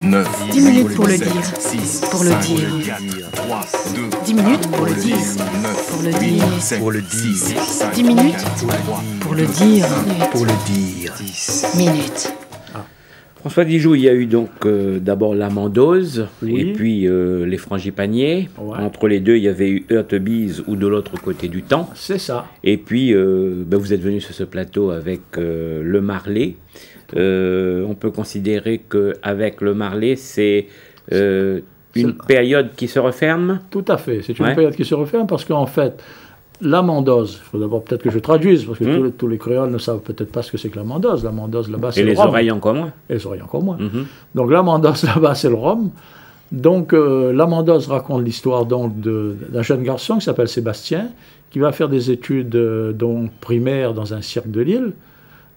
9, 10 minutes pour le 7, dire. 6, Pour le 5, dire. 4, 3, 2, 10 minutes pour le dire. 9, Pour le 8, dire. 7, Pour le 6, dire. 5, 10 minutes 3, pour le dire. Pour le dire. 10. Minutes. François Dijoux, il y a eu donc d'abord l'amendose, Oui. et puis les frangipaniers. Ouais. Entre les deux, il y avait eu Heurtebise ou de l'autre côté du temps. C'est ça. Et puis, vous êtes venu sur ce plateau avec le Marlé. On peut considérer qu'avec le Marlé, c'est une période qui se referme. Tout à fait. C'est une Ouais. période qui se referme parce qu'en fait, l'amendose, il faut d'abord peut-être que je traduise, parce que tous les créoles ne savent peut-être pas ce que c'est que l'amendose. L'amendose là-bas, c'est Et le les rhum. oreilles encore moins. Et les oreilles encore moins. Mhm. Donc l'amendose là-bas, c'est le rhum. Donc l'amendose raconte l'histoire donc d'un jeune garçon qui s'appelle Sébastien, qui va faire des études donc primaires dans un cirque de Lille,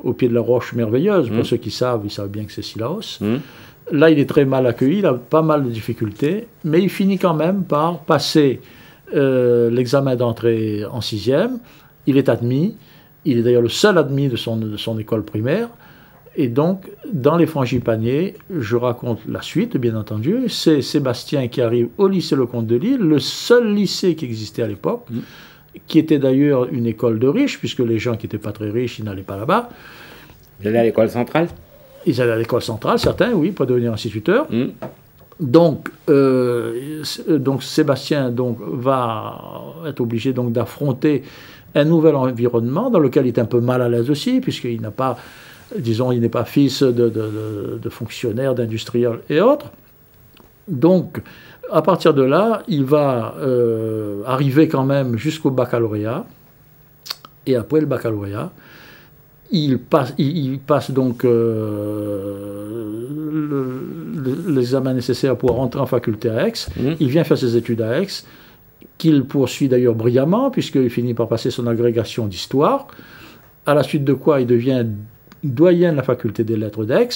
au pied de la Roche Merveilleuse. Pour ceux qui savent, ils savent bien que c'est Sillaos. Là, il est très mal accueilli, il a pas mal de difficultés, mais il finit quand même par passer l'examen d'entrée en 6e. Il est admis, il est d'ailleurs le seul admis de son école primaire. Et donc, dans les frangipaniers, je raconte la suite, bien entendu. C'est Sébastien qui arrive au lycée Lecomte de Lille, le seul lycée qui existait à l'époque, qui était d'ailleurs une école de riches, puisque les gens qui n'étaient pas très riches, ils n'allaient pas là-bas. Vous allez à l'école centrale. Ils allaient à l'école centrale, certains, oui, pour devenir instituteurs. Mm. Donc Sébastien va être obligé donc d'affronter un nouvel environnement dans lequel il est un peu mal à l'aise aussi, puisqu'il n'a pas, disons, il n'est pas fils de fonctionnaires, d'industriels et autres. Donc, à partir de là, il va arriver quand même jusqu'au baccalauréat. Et après le baccalauréat, il passe donc l'examen nécessaire pour rentrer en faculté à Aix. Il vient faire ses études à Aix, qu'il poursuit d'ailleurs brillamment, puisqu'il finit par passer son agrégation d'histoire, à la suite de quoi il devient doyen de la faculté des lettres d'Aix,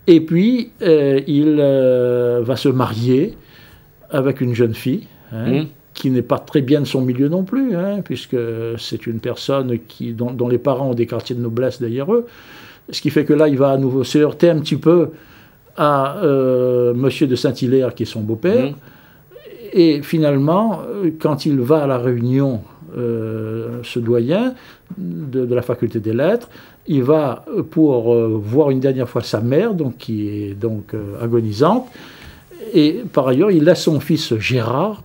et puis il va se marier avec une jeune fille, qui n'est pas très bien de son milieu non plus, puisque c'est une personne dont les parents ont des quartiers de noblesse derrière eux, ce qui fait que là, il va à nouveau se heurter un petit peu à Monsieur de Saint-Hilaire, qui est son beau-père, et finalement, quand il va à la réunion, ce doyen de la faculté des lettres, il va pour voir une dernière fois sa mère, donc, qui est donc agonisante, et par ailleurs, il laisse son fils Gérard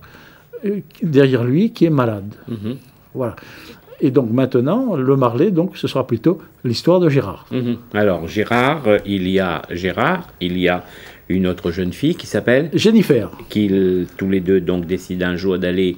derrière lui, qui est malade. Voilà. Et donc maintenant, le Marlé, donc, ce sera plutôt l'histoire de Gérard. Alors, il y a une autre jeune fille qui s'appelle Jennifer. qu'ils tous les deux donc décident un jour d'aller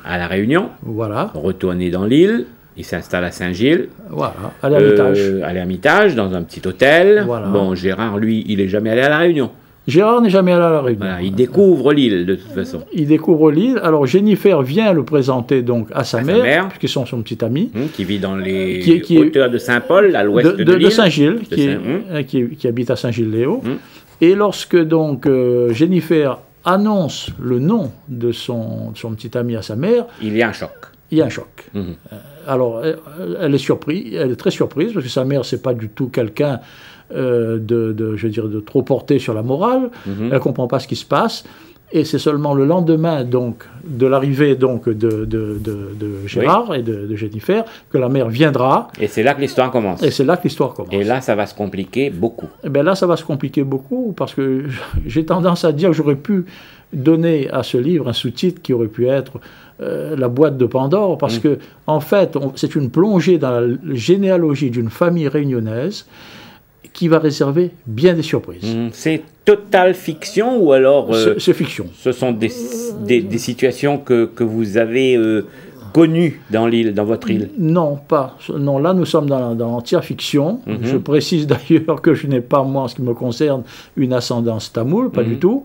à La Réunion, Voilà. retourner dans l'île. Ils s'installent à Saint-Gilles. Voilà. À l'Ermitage. À l'Ermitage, dans un petit hôtel. Voilà. Bon, Gérard, lui, il n'est jamais allé à La Réunion. Gérard n'est jamais allé à la Réunion. Voilà, il découvre l'île, de toute façon. Il découvre l'île. Alors Jennifer vient le présenter donc à sa mère, puisqu'ils sont son petit ami. Qui vit dans les Qui est- hauteurs de Saint-Paul, à l'ouest de l'île. De Saint-Gilles, De qui habite à Saint-Gilles-Léo. Et lorsque donc Jennifer annonce le nom de son petit ami à sa mère, Il y a un choc. il y a un choc. Alors, elle est surprise, elle est très surprise, parce que sa mère, c'est pas du tout quelqu'un de trop porté sur la morale. Elle comprend pas ce qui se passe. Et c'est seulement le lendemain donc de l'arrivée donc de Gérard et de Jennifer que la mère viendra. Et c'est là que l'histoire commence. Et c'est là que l'histoire commence. Et là, ça va se compliquer beaucoup. Et bien là, ça va se compliquer beaucoup, parce que j'ai tendance à dire que j'aurais pu donner à ce livre un sous-titre qui aurait pu être la boîte de Pandore, parce que en fait, c'est une plongée dans la généalogie d'une famille réunionnaise qui va réserver bien des surprises. C'est totale fiction ou alors C'est fiction. ce sont des situations que vous avez connues dans l'île, dans votre île? Non, pas. Non, là, nous sommes dans l'entière fiction. Je précise d'ailleurs que je n'ai pas, moi, en ce qui me concerne, une ascendance tamoule, pas du tout.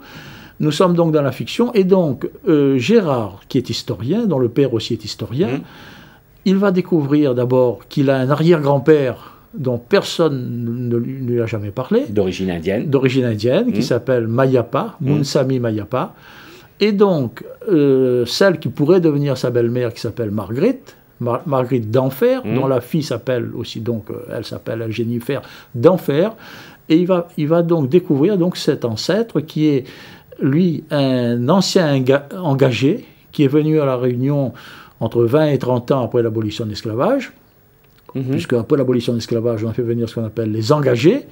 Nous sommes donc dans la fiction. Et donc, Gérard, qui est historien, dont le père aussi est historien, il va découvrir d'abord qu'il a un arrière-grand-père dont personne ne lui a jamais parlé. D'origine indienne. Qui s'appelle Mayapa, Munsami Mayapa. Et donc, celle qui pourrait devenir sa belle-mère, qui s'appelle Marguerite, Marguerite d'Enfer, dont la fille s'appelle aussi, donc, elle s'appelle Jennifer d'Enfer, et il va donc découvrir donc cet ancêtre qui est, lui, un ancien engagé, qui est venu à La Réunion entre 20 et 30 ans après l'abolition de l'esclavage, puisque après l'abolition de l'esclavage, on a fait venir ce qu'on appelle les engagés.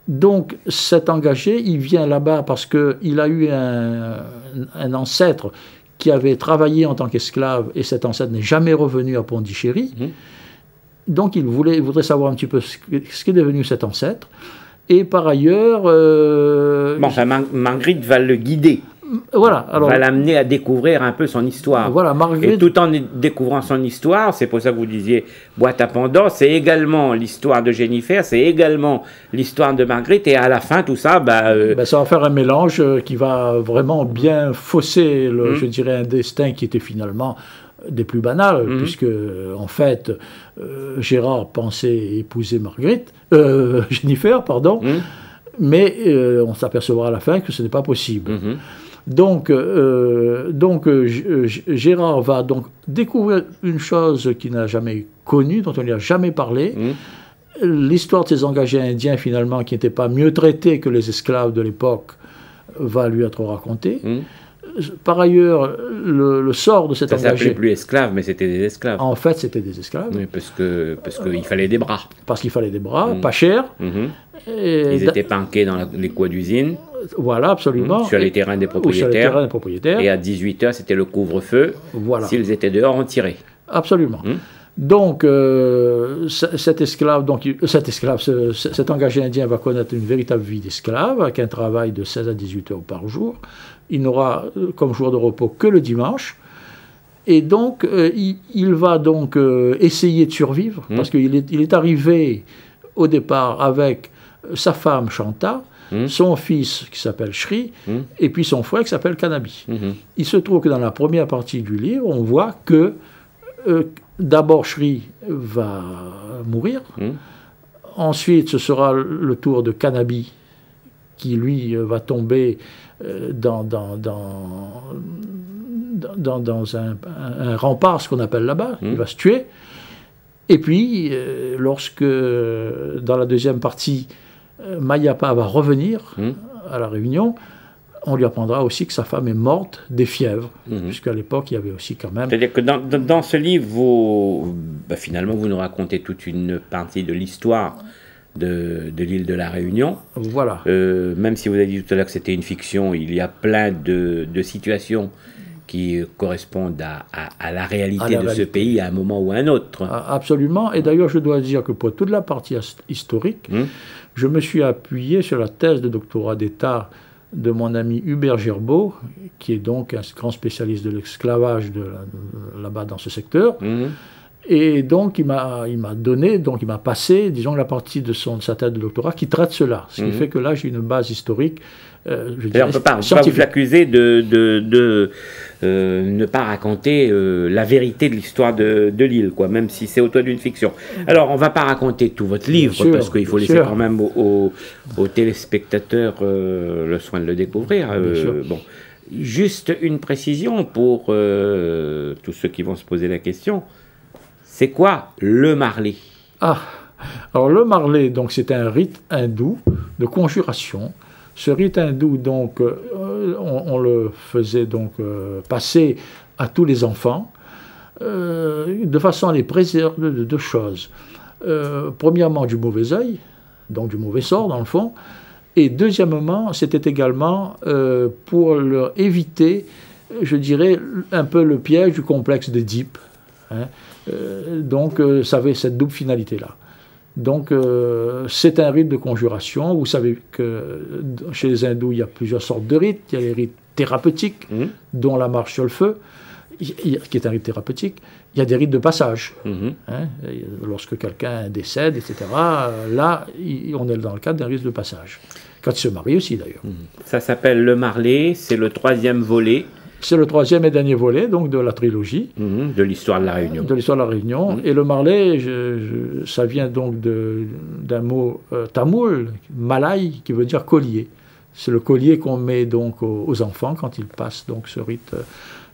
Donc cet engagé, il vient là-bas parce qu'il a eu un ancêtre qui avait travaillé en tant qu'esclave, et cet ancêtre n'est jamais revenu à Pondichéry. Donc il voudrait savoir un petit peu ce qu'est devenu cet ancêtre. Et par ailleurs... Marguerite va le guider. Voilà, alors, va l'amener à découvrir un peu son histoire. Voilà, Marguerite... Et tout en découvrant son histoire, c'est pour ça que vous disiez boîte à Pandore, c'est également l'histoire de Jennifer, c'est également l'histoire de Marguerite, et à la fin, tout ça... ça va faire un mélange qui va vraiment bien fausser, je dirais, un destin qui était finalement des plus banals, puisque, en fait, Gérard pensait épouser Jennifer, pardon, mais on s'apercevra à la fin que ce n'est pas possible. Donc, Gérard va donc découvrir une chose qu'il n'a jamais connue, dont on ne lui a jamais parlé, l'histoire de ces engagés indiens, finalement, qui n'étaient pas mieux traités que les esclaves de l'époque, va lui être racontée. Par ailleurs, le sort de cet engagé... Ça s'appelait plus esclaves, mais c'était des esclaves. En fait, c'était des esclaves. Oui, parce qu'il fallait des bras. Parce qu'il fallait des bras, pas chers. Ils étaient panqués dans les coins d'usine. Voilà, absolument. Sur les terrains des propriétaires. Et à 18h, c'était le couvre-feu. Voilà. S'ils étaient dehors, on tirait. Absolument. Donc, cet engagé indien va connaître une véritable vie d'esclave, avec un travail de 16 à 18 heures par jour. Il n'aura comme jour de repos que le dimanche. Et donc, il va donc essayer de survivre, parce qu'il est arrivé au départ avec sa femme Chanta, son fils qui s'appelle Shri, et puis son frère qui s'appelle Canabi. Il se trouve que dans la première partie du livre, on voit que d'abord Shri va mourir, ensuite ce sera le tour de Canabi qui lui va tomber dans un rempart, ce qu'on appelle là-bas, il va se tuer. Et puis, lorsque, dans la deuxième partie, Mayapa va revenir à La Réunion, on lui apprendra aussi que sa femme est morte des fièvres, puisqu'à l'époque, il y avait aussi quand même... C'est-à-dire que dans ce livre, finalement, vous nous racontez toute une partie de l'histoire de l'île de La Réunion. Voilà. Même si vous avez dit tout à l'heure que c'était une fiction, il y a plein de situations qui correspondent à la réalité de ce pays à un moment ou à un autre. Absolument. Et d'ailleurs, je dois dire que pour toute la partie historique, je me suis appuyé sur la thèse de doctorat d'État de mon ami Hubert Gerbeau, qui est donc un grand spécialiste de l'esclavage là-bas dans ce secteur. Et donc, il m'a passé, disons, la partie de sa thèse de doctorat qui traite cela. Ce qui fait que là, j'ai une base historique. On ne peut pas vous accuser de ne pas raconter la vérité de l'histoire de l'île, quoi, même si c'est autour d'une fiction. Alors, on ne va pas raconter tout votre livre, parce qu'il faut laisser quand même aux téléspectateurs le soin de le découvrir. Bon. Juste une précision pour tous ceux qui vont se poser la question. C'est quoi le marlé? Alors le marlé, donc, c'est un rite hindou de conjuration. Ce rite hindou, donc, on le faisait donc passer à tous les enfants, de façon à les préserver de deux choses. Premièrement, du mauvais œil, donc du mauvais sort, dans le fond. Et deuxièmement, c'était également pour leur éviter, je dirais, un peu le piège du complexe d'Édipe. Donc, ça avait cette double finalité-là. Donc, c'est un rite de conjuration. Vous savez que chez les hindous, il y a plusieurs sortes de rites. Il y a les rites thérapeutiques, dont la marche sur le feu, qui est un rite thérapeutique. Il y a des rites de passage. Lorsque quelqu'un décède, etc., là, on est dans le cadre d'un rite de passage. Quand il se marie aussi, d'ailleurs. Ça s'appelle le marlé, c'est le 3e volet. C'est le 3e et dernier volet, donc, de la trilogie. De l'histoire de La Réunion. De l'histoire de La Réunion. Et le marlé, ça vient donc d'un mot tamoul, malai, qui veut dire collier. C'est le collier qu'on met donc aux enfants quand ils passent donc ce rite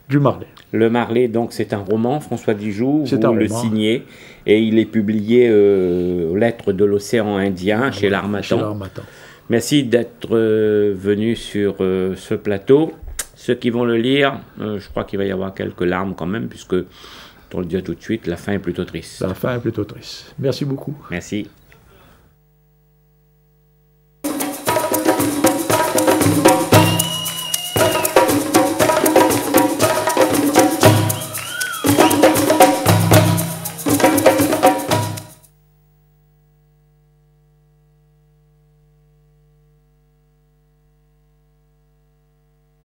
du Marley. Le Marley, donc, c'est un roman, François Dijoux, C'est vous un le roman. signez, et il est publié aux Lettres de l'Océan Indien, chez Chez l'Harmattan. l'Harmattan. Merci d'être venu sur ce plateau. Ceux qui vont le lire, je crois qu'il va y avoir quelques larmes quand même, puisque, on le dit tout de suite, la fin est plutôt triste. La fin est plutôt triste. Merci beaucoup. Merci.